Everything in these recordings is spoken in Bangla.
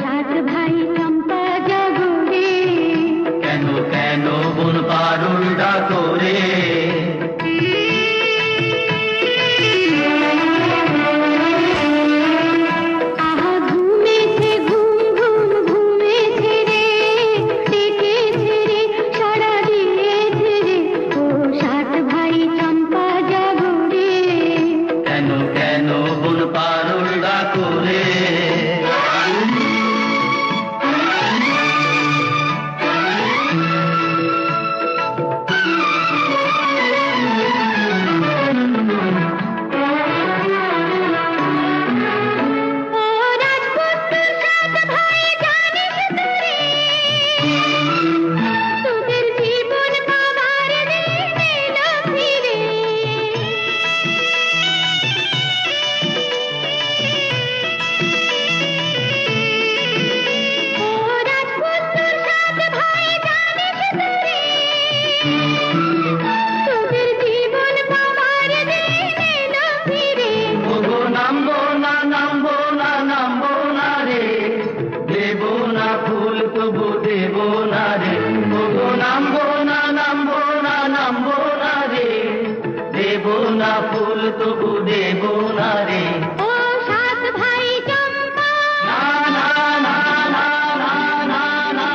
সাত ভাই চম্পা জাগরে, কেন কেন বন পারুল ডাকরে, আহা ঘুমেছে ঘুম ঘুম ঘুমেছে রে, ডেকেছে রে সাড়া দিয়েছে রে, ও সাত ভাই চম্পা জাগরে। কেন কেন বন পারুল ডাকরে, ও রাজপুত্র সাত ভাই জানিস তো রে, তোদের জীবন পাবার দিনে না ফিরে। ও রাজপুত্র সাত ভাই জানিস তো রে, তোদের জীবন পাবার দিনে না ফিরে। ওগো নামবো না নামবো না নামবো না রে, দেব না ফুল তবু দেব না রে, ওগো নামবো না নামবো না নামবো না রে, দেব না ফুল তবু দেব না রে। ও সাত ভাই চম্পা, না না না না না না না,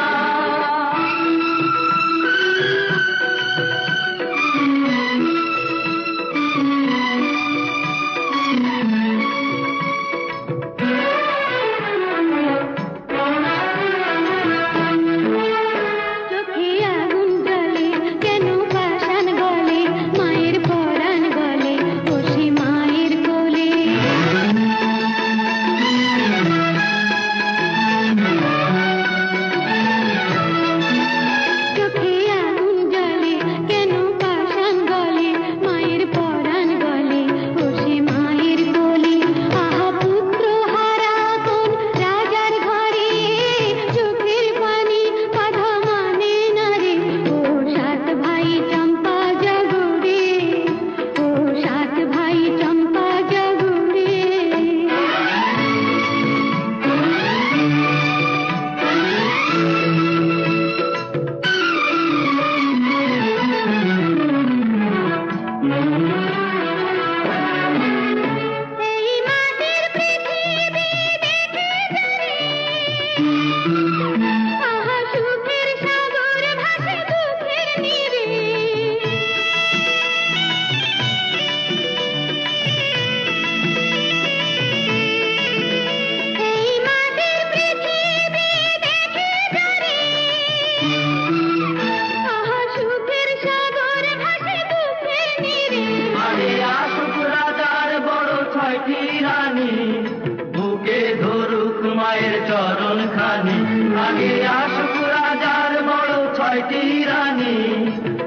চোখে আগুন জ্বলে কেন পাষাণ গলে, মায়ের পরাণ গলে বসে মায়ের কোলে। চোখে আগুন জ্বলে কেন পাষাণ গলে, মায়ের পরাণ গলে বসে মায়ের কোলে। আহা পুত্র হারা কোন রাজার ঘরে, চোখের পানি বাধা মানে না রে, ও সাত ভাই চম্পা জাগরে, ও সাত ভাই চম্পা জাগরে। এই মাটির পৃথিবী দেখে যারে, আহা সুখের সাগর ভাসে দুঃখের নীরে। এই মাটির পৃথিবী দেখে যারে, আহা সুখের সাগর ভাসে দুঃখের নীরে। আরে আসুক রাজার বড় ছয়টি রানী, বুকে ধরুক মায়ের চরণ খানি। আগে আসুক রাজার বড় ছয়টি রানী,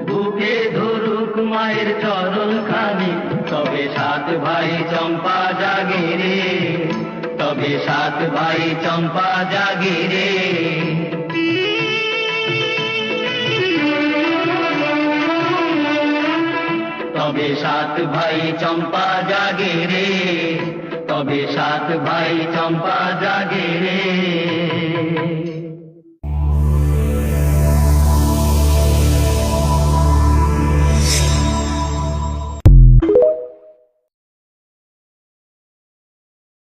বুকে ধরুক মায়ের চরণ খানি। তবে সাত ভাই চম্পা জাগে রে, তবে সাত ভাই চম্পা জাগে রে। তবে সাত ভাই চম্পা জাগে রে, তবে সাত ভাই চম্পা জাগে রে।